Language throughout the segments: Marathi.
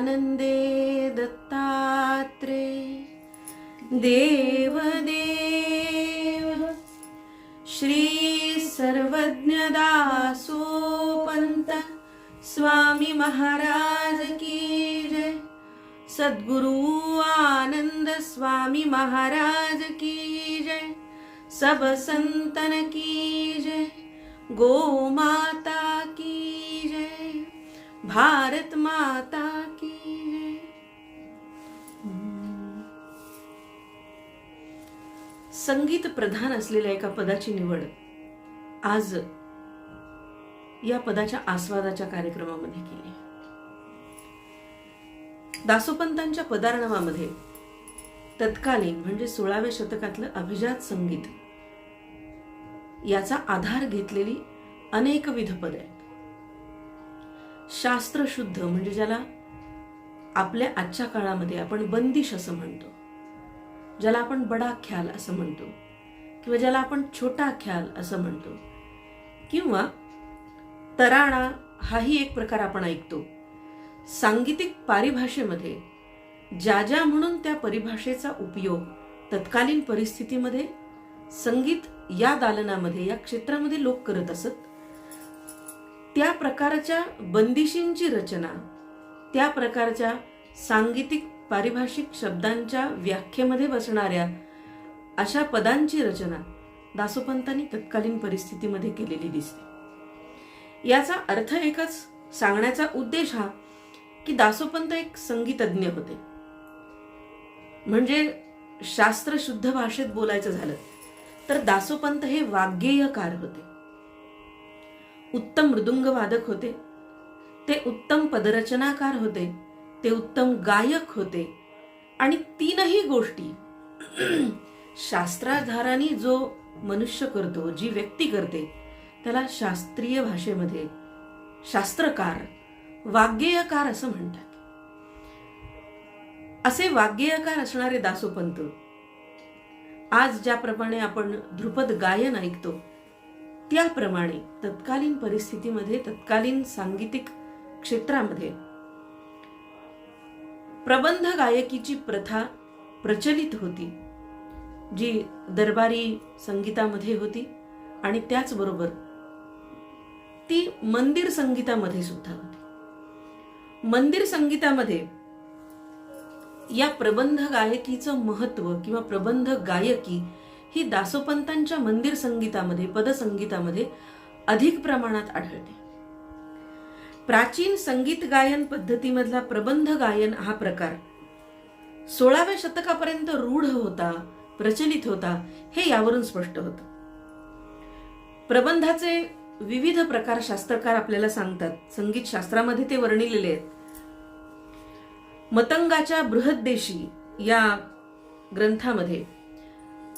आनंदे दत्तात्रे देवदेव श्री सर्वज्ञ दासोपंत स्वामी महाराज की जय। सद्गुरु आनंद स्वामी महाराज की जय। सब संतन की जय। गो माता की जय। भारत माता की जय। संगीत प्रधान असलेल्या एका पदाची निवड आज या पदाच्या आस्वादाच्या कार्यक्रमामध्ये केली। दासोपंतांच्या पदार्णवामध्ये तत्कालीन म्हणजे 16व्या शतकातलं अभिजात संगीत याचा आधार घेतलेली अनेकविध पदे आहेत। शास्त्रशुद्ध म्हणजे ज्याला आपल्या आजच्या काळामध्ये आपण बंदिश असं म्हणतो, ज्याला आपण बडा ख्याल असं म्हणतो, किंवा ज्याला आपण छोटा ख्याल असं म्हणतो, किंवा तराणा हाही एक प्रकार आपण ऐकतो। सांगीतिक पारिभाषेमध्ये ज्या म्हणून त्या परिभाषेचा उपयोग तत्कालीन परिस्थितीमध्ये संगीत या दालनामध्ये या क्षेत्रामध्ये लोक करत असत, त्या प्रकारच्या बंदिशींची रचना, त्या प्रकारच्या सांगीतिक पारिभाषिक शब्दांच्या व्याख्येमध्ये बसणाऱ्या अशा पदांची रचना दासोपंतांनी तत्कालीन परिस्थितीमध्ये केलेली दिसते। याचा अर्थ एकच, सांगण्याचा उद्देश हा की दासोपंत एक संगीतज्ञ होते। म्हणजे शास्त्रशुद्ध भाषेत बोलायचं झालं तर दासोपंत हे वाग्गेयकार होते, उत्तम मृदुंग वादक होते, ते उत्तम पदरचनाकार होते, ते उत्तम गायक होते, आणि तीनही गोष्टी शास्त्राधाराने जो मनुष्य करतो, जी व्यक्ती करते, त्याला शास्त्रीय भाषेमध्ये शास्त्रकार, वाग्गेयकार असं म्हणतात। असे वाग्गेयकार असणारे दासोपंत आज ज्याप्रमाणे आपण ध्रुपद गायन ऐकतो त्याप्रमाणे तत्कालीन परिस्थितीमध्ये, तत्कालीन सांगीतिक क्षेत्रामध्ये प्रबंध गायकीची प्रथा प्रचलित होती, जी दरबारी संगीतामध्ये होती, आणि त्याचबरोबर ती मंदिर संगीतामध्ये सुद्धा होती। मंदिर संगीतामध्ये या प्रबंध गायकीचं महत्व किंवा प्रबंध गायकी ही दासोपंतांच्या मंदिर संगीतामध्ये, पदसंगीतामध्ये अधिक प्रमाणात आढळते। प्राचीन संगीत गायन पद्धतीमधला प्रबंध गायन हा प्रकार 16व्या शतकापर्यंत रूढ होता, प्रचलित होता, हे यावरून स्पष्ट होतं। प्रबंधाचे विविध प्रकार शास्त्रकार आपल्याला सांगतात, संगीत शास्त्रामध्ये ते वर्णिलेले आहेत। मतंगाच्या बृहद्देशी या ग्रंथामध्ये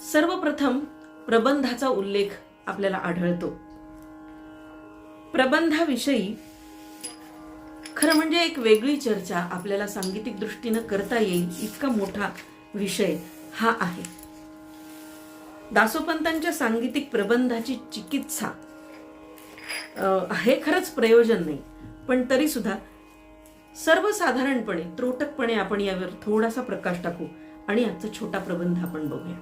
सर्वप्रथम प्रबंधाचा उल्लेख आपल्याला आढळतो। प्रबंधाविषयी खरं म्हणजे एक वेगळी चर्चा आपल्याला सांगीतिक दृष्टीनं करता येईल इतका मोठा विषय हा आहे। दासोपंतांच्या सांगीतिक प्रबंधाची चिकित्सा हे खरंच प्रयोजन नाही, पण तरी सुद्धा सर्वसाधारणपणे त्रोटकपणे आपण यावर थोडासा प्रकाश टाकू आणि आजचा छोटा प्रबंध आपण बघूया।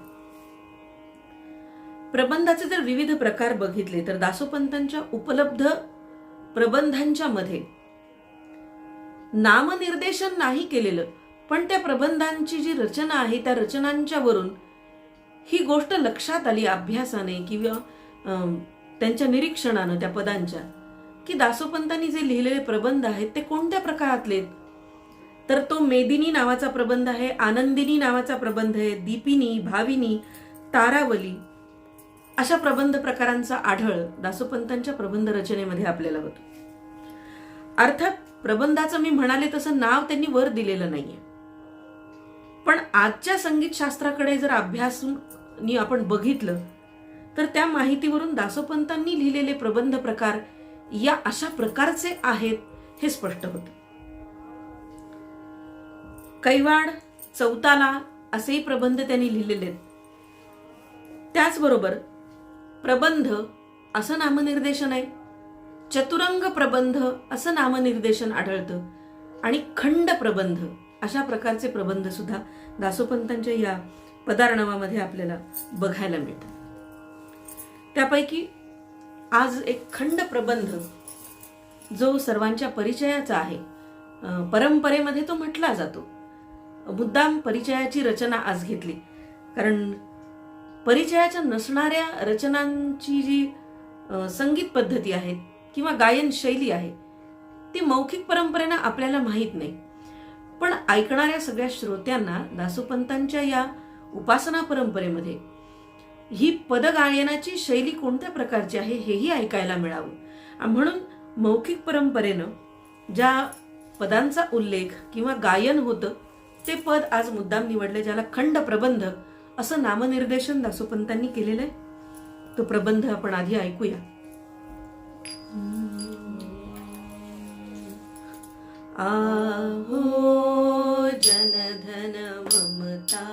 प्रबंधाचे जर विविध प्रकार बघितले तर दासोपंतांच्या उपलब्ध प्रबंधांच्या मध्ये नामनिर्देशन नाही केलेलं, पण त्या प्रबंधांची जी रचना आहे त्या रचनांच्या वरून ही गोष्ट लक्षात आली अभ्यासाने किंवा त्यांच्या निरीक्षणानं त्या पदांच्या, की दासोपंतांनी जे लिहिलेले प्रबंध आहेत ते कोणत्या प्रकारातले। तर तो मेदिनी नावाचा प्रबंध आहे, आनंदिनी नावाचा प्रबंध आहे, दीपिनी, भाविनी, तारावली अशा प्रबंध प्रकारांचा आढळ दासोपंतांच्या प्रबंध रचनेमध्ये आपल्याला होतो। अर्थात प्रबंधाचं मी म्हणाले तसं नाव त्यांनी वर दिलेलं नाहीये, पण आजच्या संगीत शास्त्राकडे जर अभ्यासून आपण बघितलं तर त्या माहितीवरून दासोपंतांनी लिहिलेले प्रबंध प्रकार या अशा प्रकारचे आहेत हे स्पष्ट होते। कैवाड, चौताला असेही प्रबंध त्यांनी लिहिलेले आहेत। त्याचबरोबर प्रबंध असं नामनिर्देशन आहे, चतुरंग प्रबंध असं नामनिर्देशन आढळतं, आणि खंड प्रबंध अशा प्रकारचे प्रबंध सुद्धा दासोपंतांच्या या पदार्णवामध्ये आपल्याला बघायला मिळतात. त्यापैकी आज एक खंड प्रबंध जो सर्वांच्या परिचयाचा आहे, परंपरेमध्ये तो म्हटला जातो. मुद्दाम परिचयाची रचना आज घेतली, कारण परिचयाच्या नसणाऱ्या रचनांची जी संगीत पद्धती आहे किंवा गायन शैली आहे ती मौखिक परंपरेनं आपल्याला माहीत नाही. पण ऐकणाऱ्या सगळ्या श्रोत्यांना दासोपंतांच्या या उपासना परंपरेमध्ये ही पदगायनाची शैली कोणत्या प्रकारची आहे हेही ऐकायला मिळावं, म्हणून मौखिक परंपरेनं ज्या पदांचा उल्लेख किंवा गायन होतं ते पद आज मुद्दाम निवडले, ज्याला खंड प्रबंध असं नामनिर्देशन दासोपंतांनी केलेलं आहे. तो प्रबंध आपण आधी ऐकूया. आहो जनधन ममता,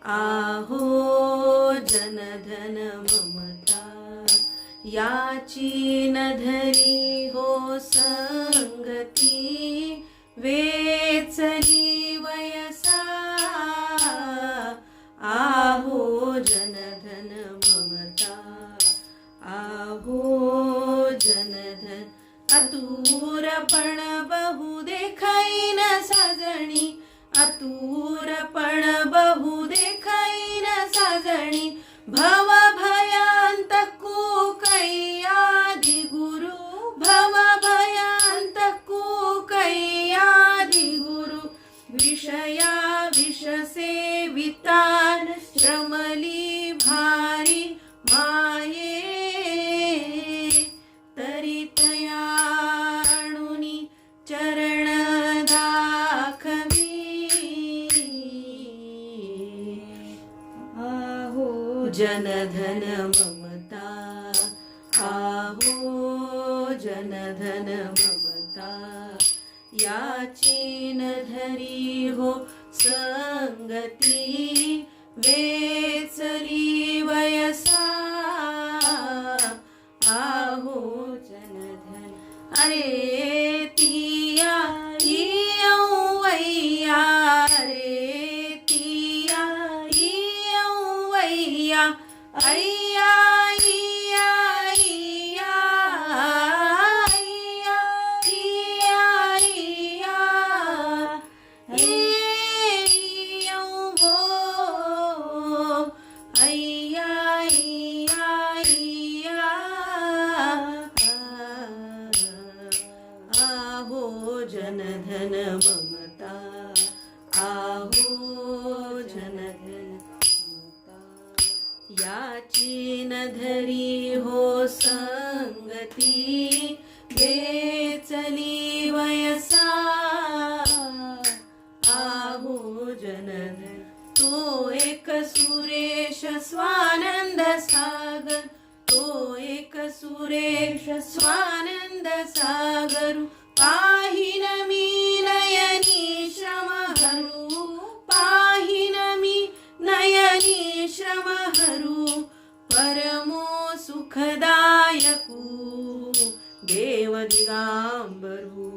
आहो जनधन ममता, याची न धरी हो संगती, वेचली वयसा, आहो जनधन ममता, आहो जनधन, अतूरपण बहु देखाईन साजणी, अतूरपण बहु देखाईन साजणी, भव भयांतकू कैयादि गुरु, भव भयांतकू कैयादि गुरु, विषया विषसेवितान श्रमली भारी माये, तरी तयाणुनी चरण दाखवी, आहो जनधन ममता, आहो जनधन ममता, याची न धरी हो संगती, वेचली वयसा, आहो जनधन, अरे तिया वैया, रे तिया वैया, अय्या इया इया, अय्या इया इया, इया वो, अय्या इया इया, आहो जनधन ममता, आहो जनधन ममता, याची न धरी हो संगती, वेचली वयसा, आहो जनधन, तो एक सुरेश स्वानंद सागर, तो एक सुरेश स्वानंद सागर, पाहिन मी नयनी श्रम हरू, पाहिन मी नयनी श्रम हरू, परमो सुखदायकू देव दिगांबरू,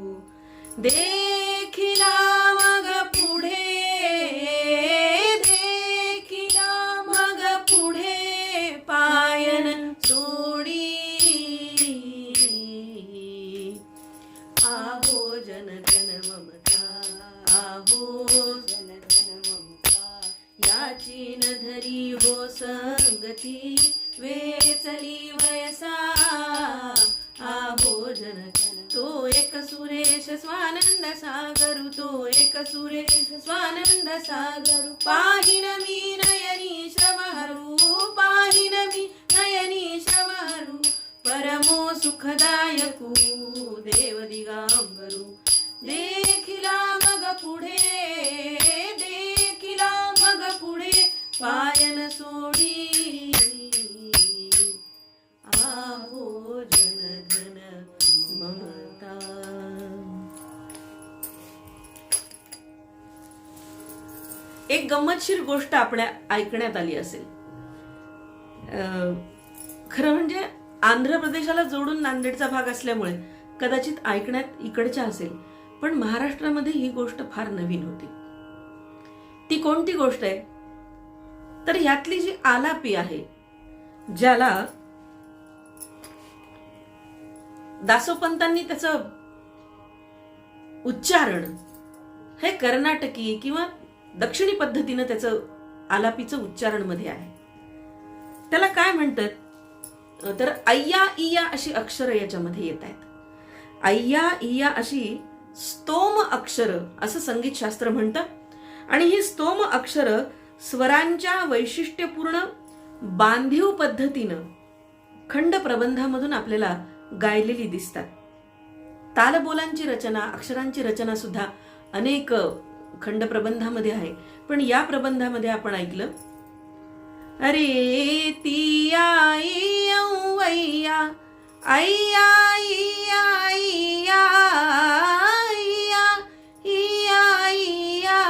देखिला मग पुढे, देखिला मग पुढे पायन सोडी, आहो जनधन ममता, आहो जनधन ममता, याची न धरी हो संगती, वेचली वयसा, आहो जनधन, तो एक सुरेश स्वानंद सागर, तो एक सुरेश स्वानंद सागर, पाहिन मी नयनी श्रम हरू, पाहिन मी नयनी श्रम हरू, परमो सुखदायकू देव दिगांबरू, देखिला मग पुढे, देखिला मग पुढे पायन सोडी, आहो जनधन ममता. एक गंमतशीर गोष्ट आपल्या ऐकण्यात आली असेल. खरं म्हणजे आंध्र प्रदेशाला जोडून नांदेडचा भाग असल्यामुळे कदाचित ऐकण्यात इकडच्या असेल, पण महाराष्ट्रामध्ये ही गोष्ट फार नवीन होती. ती कोणती गोष्ट आहे? तर यातली जी आलापी आहे, ज्याला दासोपंतांनी त्याचं उच्चारण हे कर्नाटकी किंवा दक्षिणी पद्धतीनं त्याचं आलापीचं उच्चारण मध्ये आहे. त्याला काय म्हणतात? तर अय्या इया अशी अक्षरं याच्यामध्ये येत आहेत. अय्या इया अशी स्तोम अक्षर असं संगीतशास्त्र म्हणतं. आणि ही स्तोम अक्षर स्वरांच्या वैशिष्ट्यपूर्ण बांधीव पद्धतीनं खंड प्रबंधामधून आपल्याला गायलेली दिसतात. तालबोलांची रचना, अक्षरांची रचना सुद्धा अनेक खंड प्रबंधामध्ये आहे. पण या प्रबंधामध्ये आपण ऐकलं, अरे तिया अय्या अय्या इया इया इया इया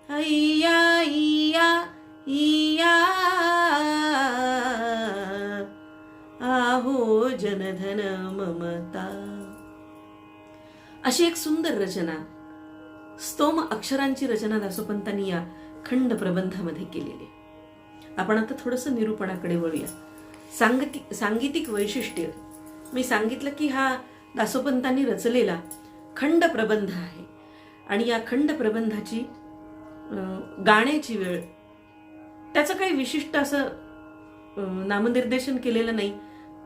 अय्या इया इया आहो जनधन ममता. अशी एक सुंदर रचना, स्तोम अक्षरांची रचना दासोपंतांनी या खंड प्रबंधामध्ये केलेली. आपण आता थोडंसं निरूपणाकडे वळूया. सांगीतिक वैशिष्ट्य मी सांगितलं की हा दासोपंतांनी रचलेला खंड प्रबंध आहे. आणि या खंड प्रबंधाची गाण्याची वेळ, त्याचं काही विशिष्ट असं नामनिर्देशन केलेलं नाही.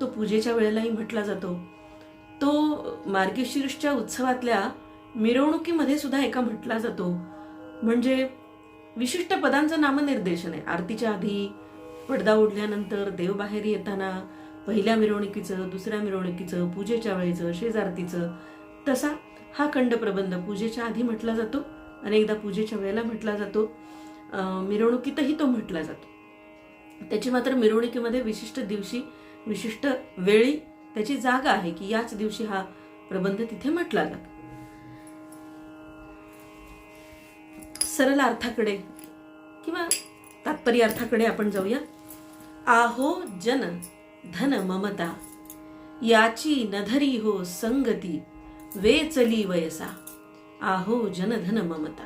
तो पूजेच्या वेळेलाही म्हटला जातो. तो मार्गशीर्षच्या उत्सवातल्या मिरवणुकीमध्ये सुद्धा एका म्हटला जातो. म्हणजे विशिष्ट पदांचं नामनिर्देशन आहे. आरतीच्या आधी, पडदा उडल्यानंतर, देव बाहेर येताना, पहिल्या मिरवणुकीचं, दुसऱ्या मिरवणुकीचं, पूजेच्या वेळेचं, शेजारतीचं. तसा हा खंड प्रबंध पूजेच्या आधी म्हटला जातो, अनेकदा पूजेच्या वेळेला म्हटला जातो, मिरवणुकीतही तो म्हटला जातो. त्याची मात्र मिरवणुकीमध्ये विशिष्ट दिवशी, विशिष्ट वेळी त्याची जागा आहे की याच दिवशी हा प्रबंध तिथे म्हटला जातो. सरळ अर्थाकडे किंवा तात्पर्य अर्थाकडे आपण जाऊया. आहो जन धन ममता याची नधरी हो संगती वेचली वयसा. आहो जन धन ममता.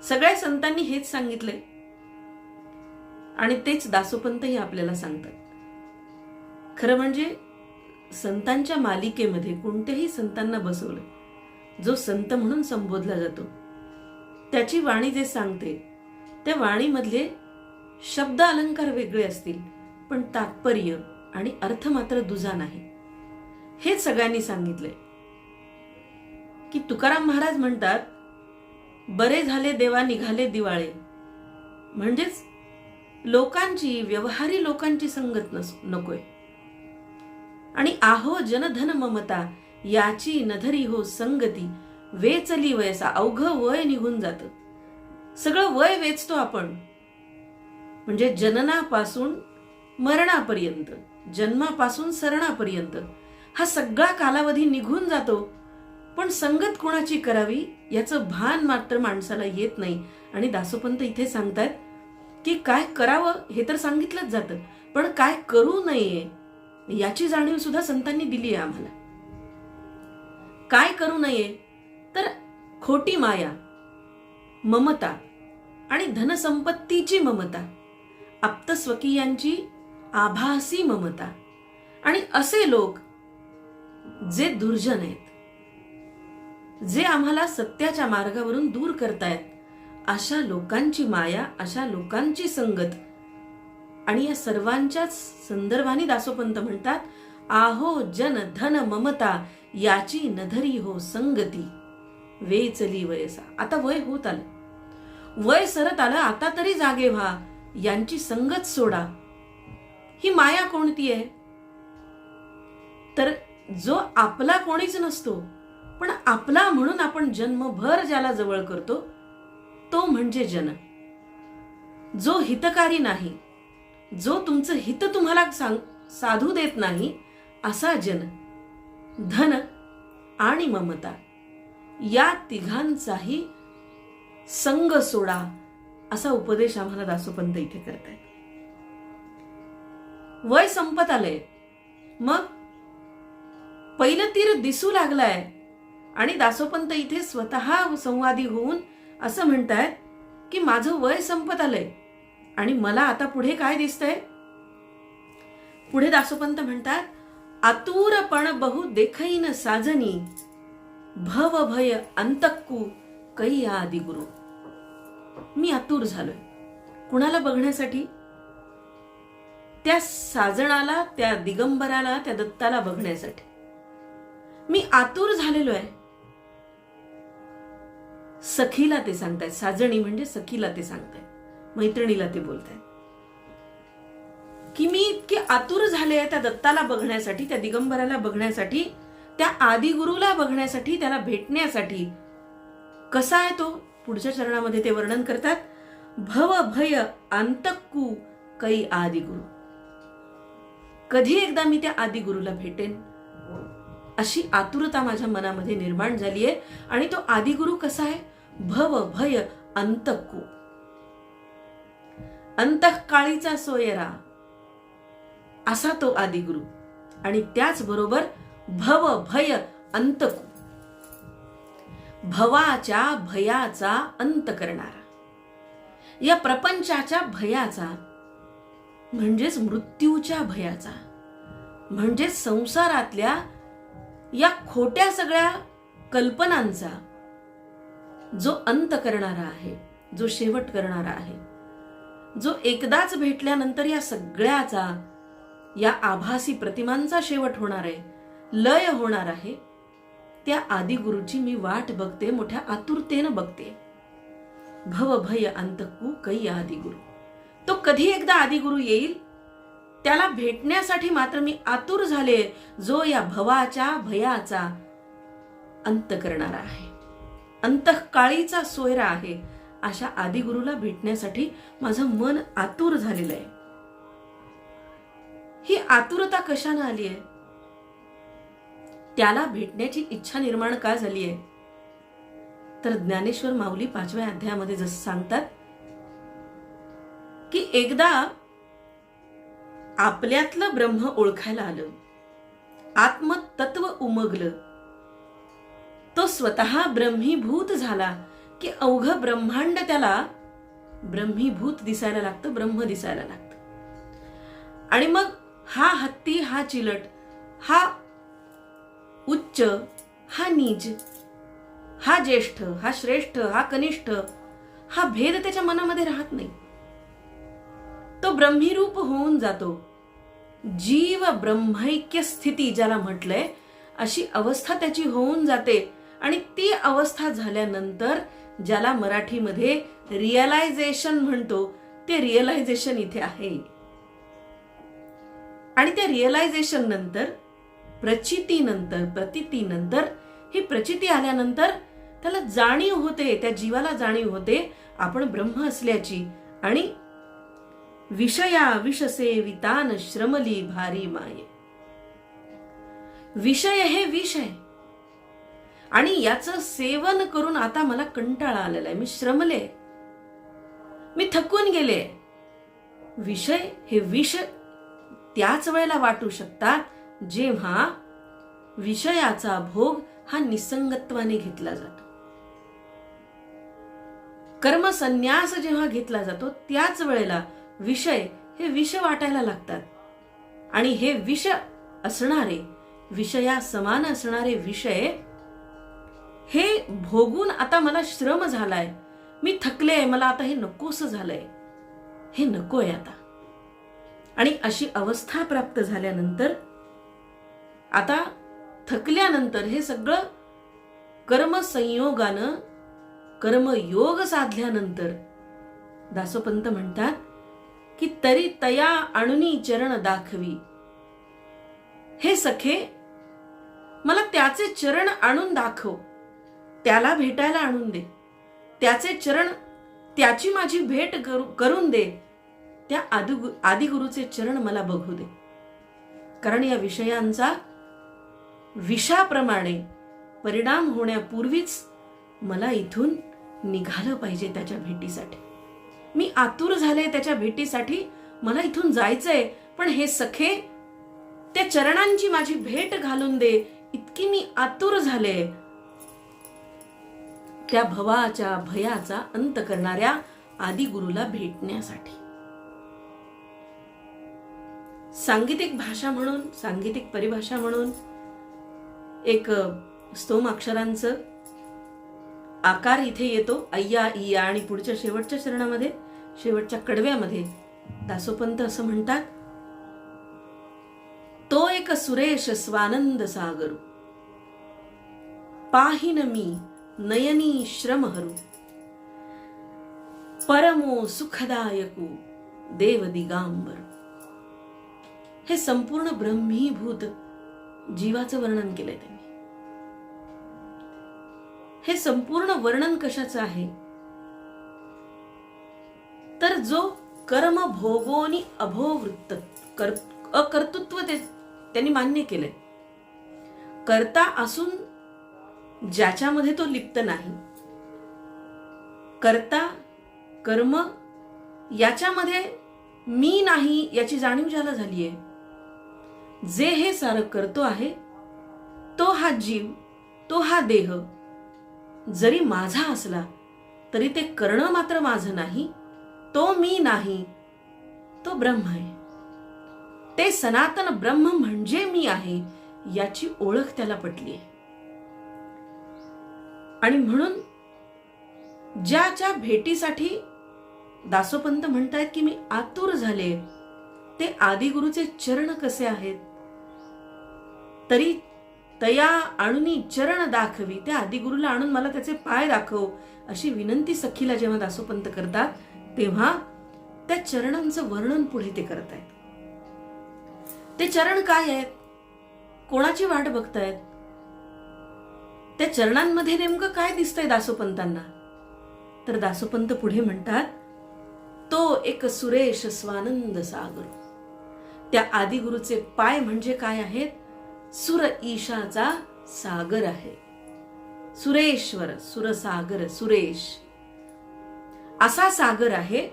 सगळ्या संतांनी हेच सांगितलंय आणि तेच दासोपंतही आपल्याला सांगतात. खरं म्हणजे संतांच्या मालिकेमध्ये कोणत्याही संतांना बसवलं, जो संत म्हणून संबोधला जातो, त्याची वाणी जे सांगते त्या वाणीमधले शब्द अलंकार वेगळे असतील, पण तात्पर्य आणि अर्थ मात्र दुजा नाही. हेच सगळ्यांनी सांगितलंय की तुकाराम महाराज म्हणतात, बरे झाले देवा निघाले दिवाळे. म्हणजेच लोकांची, व्यवहारी लोकांची संगत नकोय. आणि आहो जनधन ममता याची नधरी हो संगती वेचली वयसा. अवघं वय निघून जातं, सगळं वय वेचतो आपण. म्हणजे जननापासून मरणापर्यंत, जन्मापासून सरणापर्यंत हा सगळा कालावधी निघून जातो. पण संगत कोणाची करावी याचं भान मात्र माणसाला येत नाही. आणि दासोपंत इथे सांगतात की काय करावं हे तर सांगितलंच जातं, पण काय करू नये याची जाणीव सुद्धा संतांनी दिली आहे आम्हाला. काय करू नये तर खोटी माया, ममता आणि धनसंपत्तीची ममता, आप्तस्वकीयांची आभासी ममता. आणि असे लोक जे दुर्जन आहेत, जे आम्हाला सत्याच्या मार्गावरून दूर करतायत, अशा लोकांची माया, अशा लोकांची संगत. आणि या सर्वांच्याच संदर्भाने दासोपंत म्हणतात, आहो जन धन ममता याची नधरी हो संगती वेचली वयसा. आता वय होत आलं, वय सरत आलं, आता तरी जागे व्हा, यांची संगत सोडा. ही माया कोणती आहे? तर जो आपला कोणीच नसतो, पण आपला म्हणून आपण जन्मभर ज्याला जवळ करतो, तो म्हणजे जन. जो हितकारी नाही, जो तुमचं हित तुम्हाला साधू देत नाही, असा जन. धन आणि ममता या तिघांचाही संग सोडा, असा उपदेश आम्हाला दासोपंत इथे करतायत. वय संपत आलंय, मग पहिलं तीर दिसू लागलाय, आणि दासोपंत इथे स्वतः संवादी होऊन असं म्हणतायत की माझं वय संपत आलंय आणि मला आता पुढे काय दिसतंय. पुढे दासोपंत म्हणतात, आतूरपण बहु देखईन साजनी, भव भय अंतक्कू कै आदि गुरु. मी आतुर झालोय. कुणाला बघण्यासाठी? त्या साजणाला, त्या दिगंबराला, त्या दत्ताला बघण्यासाठी मी आतुर झालेलो आहे. सखीला ते सांगतायत, साजणी म्हणजे सखीला ते सांगतायत, मैत्रिणीला ते बोलतायत की मी इतके आतुर झाले आहे त्या दत्ताला बघण्यासाठी, त्या दिगंबराला बघण्यासाठी, त्या आदिगुरूला बघण्यासाठी, त्याला भेटण्यासाठी. कसा आहे तो? पुढच्या चरणामध्ये ते वर्णन करतात, भव भय अंतक्कू कै आदिगुरु. कधी एकदा मी त्या आदिगुरूला भेटेन अशी आतुरता माझ्या मनामध्ये निर्माण झाली आहे. आणि तो आदिगुरु कसा आहे? भव भय अंतक्कू, अंतःकाळीचा सोयरा असा तो आदिगुरु. आणि त्याचबरोबर भव भय अंतकू, भवाच्या भयाचा अंत करणारा, या प्रपंचाच्या भयाचा म्हणजेच मृत्यूच्या भयाचा, म्हणजेच संसारातल्या या खोट्या सगळ्या कल्पनांचा जो अंत करणारा आहे, जो शेवट करणारा आहे, जो एकदाच भेटल्यानंतर या सगळ्याचा, या आभासी प्रतिमांचा शेवट होणार आहे, लय होणार आहे. त्या आदिगुरूची मी वाट बघते, मोठ्या आतुरतेनं बघते. भव भय अंतकू कै आदिगुरु. तो कधी एकदा आदिगुरु येईल त्याला भेटण्यासाठी मात्र मी आतुर झाले, जो या भवाच्या भयाचा अंत करणारा आहे, अंतःकाळीचा सोयरा आहे. अशा आदिगुरूला भेटण्यासाठी माझं मन आतुर झालेलं आहे. ही आतुरता कशाने आली आहे? त्याला भेटण्याची इच्छा निर्माण का झाली आहे? तर ज्ञानेश्वर माऊली 5व्या अध्यायामध्ये जसं सांगतात की एकदा आपल्यातलं ब्रह्म ओळखायला आलं, आत्मतत्व उमगलं, तो स्वतः ब्रह्मीभूत झाला की अवघं ब्रह्मांड त्याला ब्रह्मीभूत दिसायला लागतं, ब्रह्म दिसायला लागतं. आणि मग हा हत्ती, हा चिलट, हा उच्च, हा नीच, हा ज्येष्ठ, हा श्रेष्ठ, हा कनिष्ठ, हा भेद त्याच्या मनामध्ये राहत नाही. तो ब्रह्मीरूप होऊन जातो. जीव ब्रह्मैक्य स्थिती ज्याला म्हटलंय, अशी अवस्था त्याची होऊन जाते. आणि ती अवस्था झाल्यानंतर ज्याला मराठीमध्ये रिअलायझेशन म्हणतो, ते रिअलायझेशन इथे आहे. आणि त्या रिअलायझेशन नंतर, प्रचितीनंतर, प्रतीतीनंतर, ही प्रचिती आल्यानंतर त्याला जाणीव होते, त्या जीवाला जाणीव होते आपण ब्रह्म असल्याची. आणि विषया विषसेवितान श्रमली भारी माये. विषय हे विष आहे आणि याचं सेवन करून आता मला कंटाळा आलेला आहे, मी श्रमले, मी थकून गेले. विषय हे विष त्याच वेळेला वाटू शकतात जेव्हा विषयाचा भोग हा निसंगत्वाने घेतला जातो. कर्मसन्यास जेव्हा घेतला जातो त्याच वेळेला विषय हे विष वाटायला लागतात. आणि हे विष असणारे, विषया समान असणारे विषय हे भोगून आता मला श्रम झालाय, मी थकले, मला आता हे नकोस झालंय, हे नकोय आता. आणि अशी अवस्था प्राप्त झाल्यानंतर, आता थकल्यानंतर, हे सगळं कर्मसंयोगानं, कर्मयोग साधल्यानंतर दासोपंत म्हणतात की तरी तया आणुनी चरण दाखवी. हे सखे, मला त्याचे चरण आणून दाखव, त्याला भेटायला आणून दे, त्याचे चरण, त्याची माझी भेट करून दे, त्या आदिगुरूचे चरण मला बघू दे. कारण या विषयांचा विषाप्रमाणे परिणाम होण्यापूर्वीच मला इथून निघालं पाहिजे त्याच्या भेटीसाठी. मी आतुर झाले त्याच्या भेटीसाठी, मला इथून जायचंय. पण हे सखे, त्या चरणांची माझी भेट घालून दे, इतकी मी आतुर झाले. त्या भवाच्या भयाचा अंत करणाऱ्या आदिगुरूला भेटण्यासाठी. सांगीतिक भाषा म्हणून, सांगीतिक परिभाषा म्हणून एक स्तोम अक्षरांचं आकार इथे येतो, अय्या इया. आणि पुढच्या शेवटच्या चरणामध्ये, शेवटच्या कडव्यामध्ये दासोपंत असं म्हणतात, तो एक सुरेश स्वानंद सागरू, पाहिन मी नयनी श्रमहरू, परमो सुखदायकू देव दिगांबर. हे संपूर्ण ब्रह्मीभूत जीवाचं वर्णन केलंय त्यांनी. हे संपूर्ण वर्णन कशाचं आहे? तर जो कर्म भोगोनी अभोवृत्त अकर्तृत्व त्यांनी मान्य केलंय. कर्ता असून ज्याच्यामध्ये तो लिप्त नाही, कर्ता कर्म याच्यामध्ये मी नाही याची जाणीव ज्याला झालीये, जे हे सारं करतो आहे तो हा जीव, तो हा देह जरी माझा असला तरी ते करणं मात्र माझं नाही, तो मी नाही, तो ब्रह्म आहे. ते सनातन ब्रह्म म्हणजे मी आहे याची ओळख त्याला पटली आहे. आणि म्हणून ज्याच्या भेटीसाठी दासोपंत म्हणतायत की मी आतुर झाले, ते आदिगुरूचे चरण कसे आहेत? तरी तया आणूनी चरण दाखवी, त्या आदिगुरूला आणून मला त्याचे पाय दाखव अशी विनंती सखीला जेव्हा दासोपंत करतात, तेव्हा त्या चरणांचं वर्णन पुढे ते करतायत. ते चरण काय आहेत? कोणाची वाट बघतायत? त्या चरणांमध्ये नेमकं काय दिसतंय दासोपंतांना? तर दासोपंत पुढे म्हणतात, तो एक सुरेश स्वानंद सागर. त्या आदिगुरूचे पाय म्हणजे काय आहेत? सुर ईशाचा सागर आहे. सुरेश्वर, सुरसागर, सुरेश असा सागर आहे.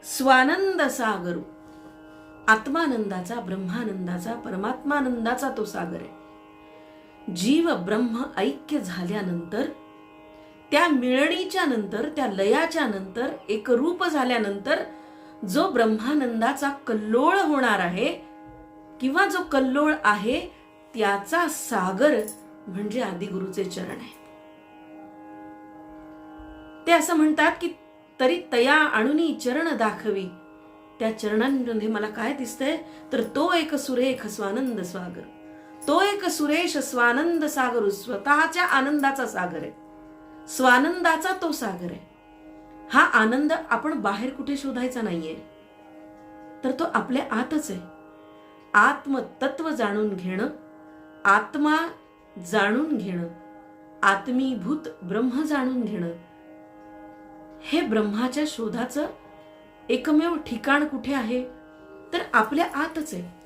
स्वानंद सागरू, आत्मानंदाचा, ब्रह्मानंदाचा, परमात्मानंदाचा तो सागर आहे. जीव ब्रह्म ऐक्य झाल्यानंतर, त्या मिळणीच्या नंतर, त्या लयाच्या नंतर, एकरूप झाल्यानंतर जो ब्रह्मानंदाचा कल्लोळ होणार आहे किंवा जो कल्लोळ आहे त्याचा सागर म्हणजे आदिगुरूचे चरण आहे. ते असं म्हणतात की तरी तया आणूनी चरण दाखवी. त्या चरणांमध्ये मला काय दिसतंय? तर तो एक सुरेख स्वानंद सागर, तो एक सुरेश स्वानंद सागर, स्वतःच्या आनंदाचा सागर आहे, स्वानंदाचा तो सागर आहे. हा आनंद आपण बाहेर कुठे शोधायचा नाहीये, तर तो आपल्या आतच आहे. आत्मतत्व जाणून घेणं, आत्मा जाणून घेणं, आत्मीभूत ब्रह्म जाणून घेणं, हे ब्रह्माच्या शोधाचं एकमेव ठिकाण कुठे आहे? तर आपल्या आतच आहे.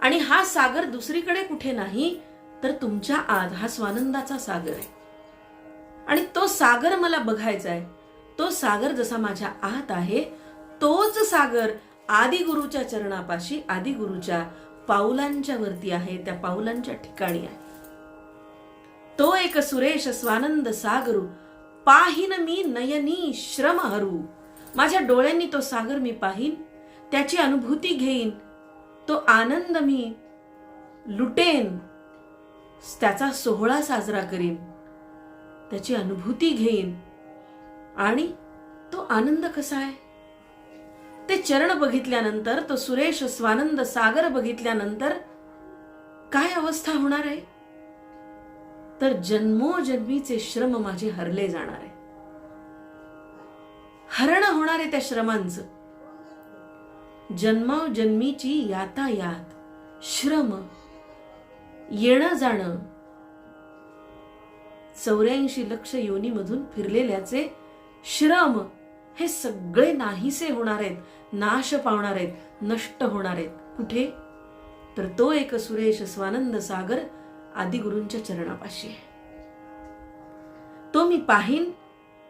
आणि हा सागर दुसरीकडे कुठे नाही, तर तुमच्या आत हा स्वानंदाचा सागर आहे. आणि तो सागर मला बघायचा आहे. तो सागर जसा माझ्या आत आहे, तोच सागर आदिगुरूच्या चरणापाशी, आदिगुरूच्या पाऊलांच्या वरती आहे, त्या पाऊलांच्या ठिकाणी आहे. तो एक सुरेश स्वानंद सागरू, पाहीन मी नयनी श्रम हरू. माझ्या डोळ्यांनी तो सागर मी पाहीन, त्याची अनुभूती घेईन, तो आनंद मी लुटेन, त्याचा सोहळा साजरा करीन, त्याची अनुभूती घेईन. आणि तो आनंद कसा आहे? ते चरण बघितल्यानंतर, तो सुरेश स्वानंद सागर बघितल्यानंतर काय अवस्था होणार आहे? तर जन्मोजन्मीचे श्रम माझे हरले जाणार आहे. हरण होणार आहे त्या श्रमांचं. जन्मोजन्मीची यातायात, श्रम, येणं जाणं, 84 लक्ष योनीमधून फिरलेल्याचे श्रम हे सगळे नाहीसे होणार आहेत, नाश पावणार आहेत, नष्ट होणार आहेत. कुठे? तर तो एक सुरेश स्वानंद सागर आदिगुरूंच्या चरणापाशी आहे. तो मी पाहीन,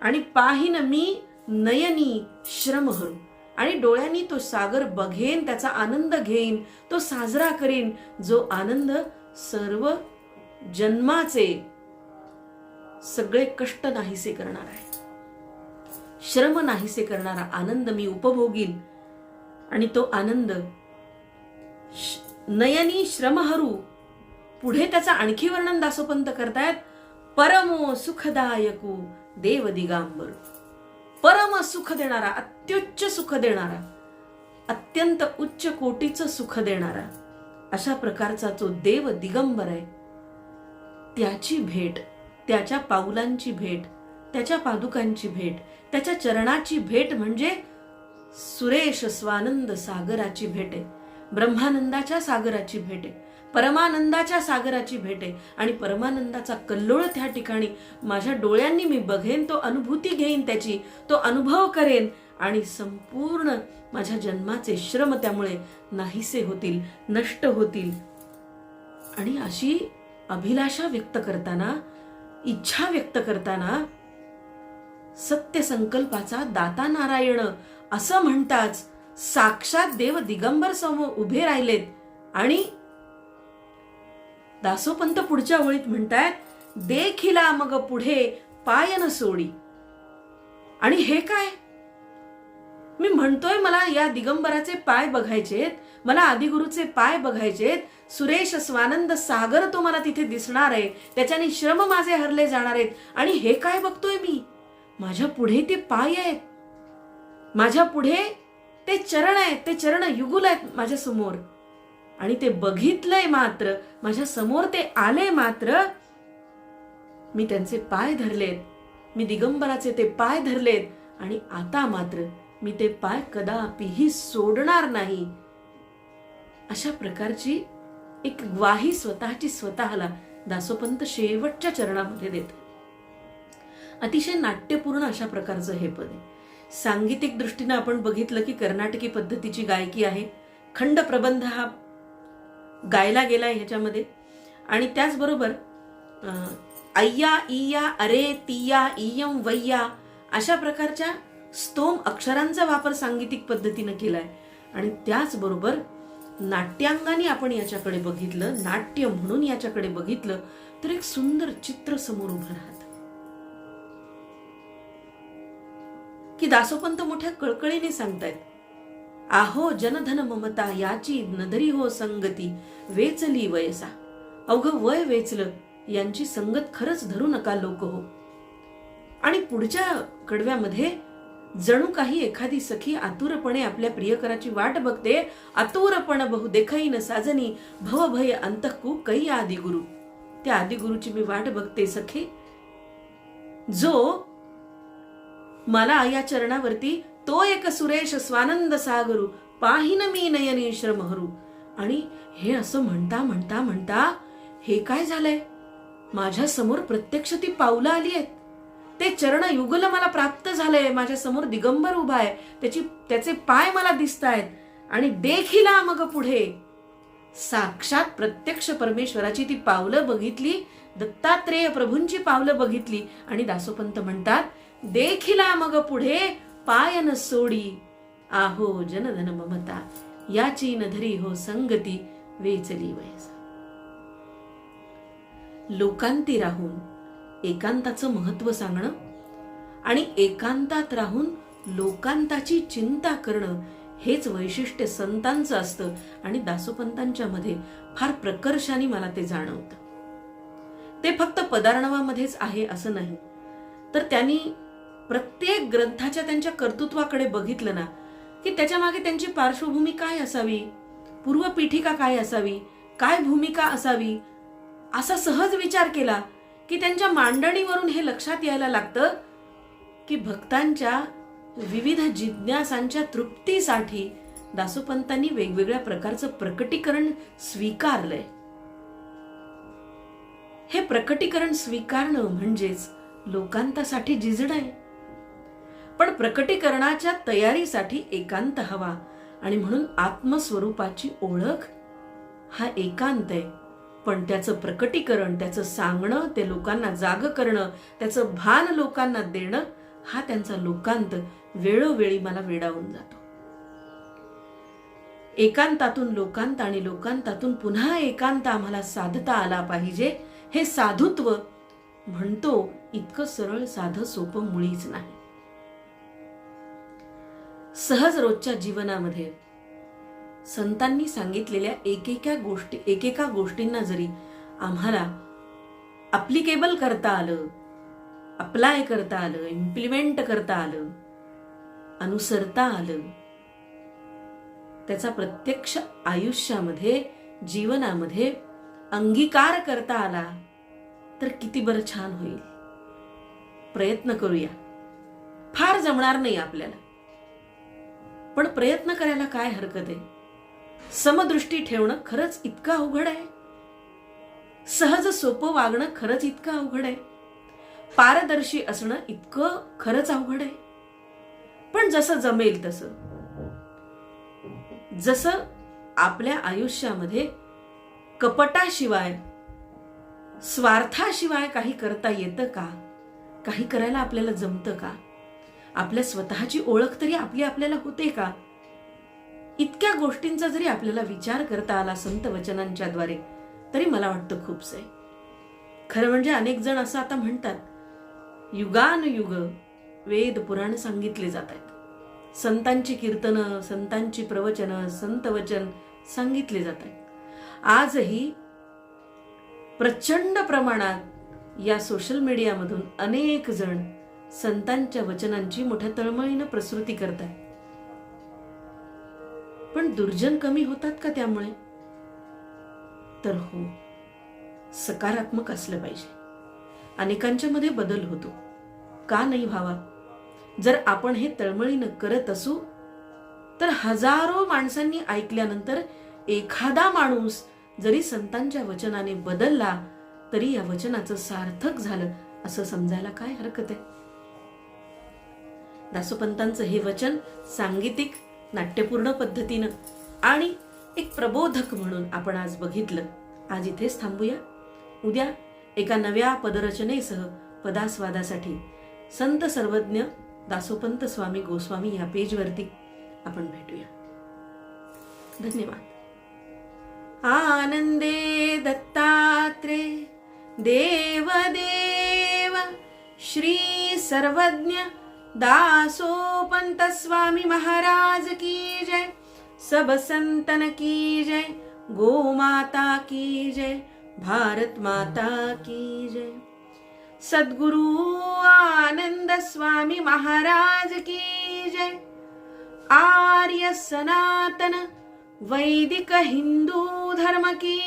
आणि पाहीन मी नयनी श्रम हरू. आणि डोळ्यांनी तो सागर बघेन, त्याचा आनंद घेईन, तो साजरा करीन, जो आनंद सर्व जन्माचे सगळे कष्ट नाहीसे करणार आहे. श्रम नाहीसे करणारा आनंद मी उपभोगील. आणि तो आनंद नयनी श्रमहरू. पुढे त्याचा आणखी वर्णन दासोपंत करतायत. परमो सुखदायकू देव दिगंबर. परम सुख देणारा, अत्युच्च सुख देणारा, अत्यंत उच्च कोटीचं सुख देणारा अशा प्रकारचा जो देव दिगंबर आहे, त्याची भेट, त्याच्या पाऊलांची भेट, त्याच्या पादुकांची भेट, त्याच्या चरणाची भेट म्हणजे सुरेश स्वानंद सागराची भेट आहे. ब्रह्मानंदाच्या सागराची भेट आहे, परमानंदाच्या सागराची भेट आहे. आणि परमानंदाचा कल्लोळ त्या ठिकाणी माझ्या डोळ्यांनी मी बघेन, तो अनुभूती घेईन, त्याची तो अनुभव करेन आणि संपूर्ण माझ्या जन्माचे श्रम त्यामुळे नाहीसे होतील, नष्ट होतील. आणि अशी अभिलाषा व्यक्त करताना, इच्छा व्यक्त करताना सत्य संकल्पाचा दाता नारायण असं म्हणताच साक्षात देव दिगंबर समोर उभे राहिलेत. आणि दासोपंत पुढच्या ओळीत म्हणतायत, देखिला मग पुढे पायन सोडी. आणि हे काय, मी म्हणतोय मला या दिगंबराचे पाय बघायचेत, मला आदिगुरूचे पाय बघायचेत, सुरेश स्वानंद सागर तो मला तिथे दिसणार आहे, त्याच्याने श्रम माझे हरले जाणार आहेत. आणि हे काय बघतोय मी, माझ्या पुढे ते पाय आहेत, माझ्या पुढे ते चरण आहेत, ते चरण युगुल आहेत माझ्या समोर. आणि ते बघितलंय मात्र, माझ्या समोर ते आले मात्र, मी त्यांचे पाय धरलेत, मी दिगंबराचे ते पाय धरलेत. आणि आता मात्र मी ते पाय कदापिही सोडणार नाही. अशा प्रकारची एक ग्वाही स्वतःची स्वतःला दासोपंत शेवटच्या चरणामध्ये देतात. अतिशय नाट्यपूर्ण अशा प्रकारचं हे पद आहे. सांगीतिक दृष्टीने आपण बघितलं की कर्नाटकी पद्धतीची गायकी आहे. खंड प्रबंध हा गायला गेलाय ह्याच्यामध्ये. आणि त्याचबरोबर अय्या इया अरे तिया इयम वय्या अशा प्रकारच्या स्तोम अक्षरांचा वापर सांगीतिक पद्धतीने केलाय. आणि त्याचबरोबर नाट्यांगाने आपण याच्याकडे बघितलं, नाट्य म्हणून याच्याकडे बघितलं तर एक सुंदर चित्र समोर उभं राहतं की दासोपंत मोठ्या कळकळीने सांगतायत, आहो जनधन ममता याची नदरी हो संगती वेचली वयसा. अवघं वय वेचलं, यांची संगत खरंच धरू नका लोक हो. आणि पुढच्या कडव्यामध्ये जणू काही एखादी सखी आतुरपणे आपल्या प्रियकराची वाट बघते. आतुरपण बहु देखईन साजनी भवभय अंतकू कै आदिगुरु. त्या आदिगुरुची मी वाट बघते सखी, जो मला या चरणावरती तो एक सुरेश स्वानंद सागरू पाहिन मी नयनी श्रमहरू. आणि हे असं म्हणता म्हणता म्हणता हे काय झालंय, माझ्या समोर प्रत्यक्ष ती पावलं आली आहेत, ते चरण युगल मला प्राप्त झालंय, माझ्या समोर दिगंबर उभा आहे, त्याचे पाय मला दिसतायत. आणि देखिला मग पुढे साक्षात प्रत्यक्ष परमेश्वराची ती पावलं बघितली, दत्तात्रेय प्रभूंची पावलं बघितली. आणि दासोपंत म्हणतात, देखिला मग पुढे पायन सोडी आहो जनधन ममता याची नधरी हो संगती वेचली वयसा. लोकांती राहून एकांताचं महत्व सांगणं आणि एकांतात राहून लोकांताची चिंता करणं हेच वैशिष्ट्य संतांचं असतं. आणि दासोपंतांच्या मध्ये फार प्रकर्षाने मला ते जाणवतं. ते फक्त पदार्णवामध्येच आहे असं नाही, तर त्यांनी प्रत्येक ग्रंथाच्या त्यांच्या कर्तृत्वाकडे बघितलं ना की त्याच्या मागे त्यांची पार्श्वभूमी काय असावी, पूर्वपीठिका काय असावी, काय भूमिका असावी, असा सहज विचार केला की त्यांच्या मांडणीवरून हे लक्षात यायला लागतं की भक्तांच्या विविध जिज्ञासांच्या तृप्तीसाठी दासोपंतांनी वेगवेगळ्या प्रकारचं प्रकटीकरण स्वीकारलंय. हे प्रकटीकरण स्वीकारणं म्हणजेच लोकांतासाठी झिजणं आहे. पण प्रकटीकरणाच्या तयारीसाठी एकांत हवा. आणि म्हणून आत्मस्वरूपाची ओळख हा एकांत आहे. पण त्याचं प्रकटीकरण, त्याचं सांगणं, ते लोकांना जाग करणं, त्याचं भान लोकांना देणं हा त्यांचा लोकांत वेळोवेळी मला वेडावून जातो. एकांतातून लोकांत आणि लोकांतातून पुन्हा एकांत आम्हाला साधता आला पाहिजे. हे साधुत्व म्हणतो इतकं सरळ साधं सोपं मुळीच नाही. सहज रोजच्या जीवनामध्ये संतांनी सांगितलेल्या एकेका गोष्टींना जरी आम्हाला अप्लिकेबल करता आलं, अप्लाय करता आलं, इम्प्लिमेंट करता आलं, अनुसरता आलं, त्याचा प्रत्यक्ष आयुष्यामध्ये जीवनामध्ये अंगीकार करता आला तर किती बरं छान होईल. प्रयत्न करूया. फार जमणार नाही आपल्याला, पण प्रयत्न करायला काय हरकत आहे. समदृष्टी ठेवणं खरंच इतकं अवघड आहे. सहज सोपं वागणं खरंच इतकं अवघड आहे. पारदर्शी असणं इतकं खरंच अवघड आहे. पण जसं जमेल तसं, जसं आपल्या आयुष्यामध्ये कपटाशिवाय स्वार्थाशिवाय काही करता येतं का, काही करायला आपल्याला जमतं का, आपल्या स्वतःची ओळख तरी आपल्याला होते का, इतक्या गोष्टींचा जरी आपल्याला विचार करता आला संत वचनांच्या द्वारे तरी मला वाटतं खूपच आहे. खरं म्हणजे अनेक जण असं आता म्हणतात, युगानुयुग वेद पुराण सांगितले जात आहेत, संतांची कीर्तनं, संतांची प्रवचनं, संत वचन सांगितले जात आहेत. आजही प्रचंड प्रमाणात या सोशल मीडियामधून अनेक जण संतांच्या वचनांची मोठ्या तळमळीनं प्रस्तुती करतात. पण दुर्जन कमी होतात का त्यामुळे? तर हो, सकारात्मक असलं पाहिजे. अनेकांच्या मध्ये बदल होतो, का नाही व्हावा? जर आपण हे तळमळीनं करत असू तर हजारो माणसांनी ऐकल्यानंतर एखादा माणूस जरी संतांच्या वचनाने बदलला तरी या वचनाचं सार्थक झालं असं समजायला काय हरकत आहे. दासोपंतांचं हे वचन सांगीतिक नाट्यपूर्ण पद्धतीनं आणि एक प्रबोधक म्हणून आपण आज बघितलं. आज इथेच थांबूया. उद्या एका नव्या पदरचनेसह पदास्वादासाठी संत सर्वज्ञ दासोपंत स्वामी गोस्वामी या पेजवरती आपण भेटूया. धन्यवाद. आनंदे दत्तात्रे देव देव श्री सर्वज्ञ दासोपंत स्वामी महाराज की जय. सब संतन की जय. गो माता की जय. भारत माता की जय. सद्गुरु आनंद स्वामी महाराज की जय. आर्य सनातन वैदिक हिंदू धर्म की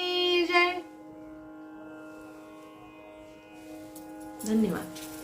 जय. धन्यवाद.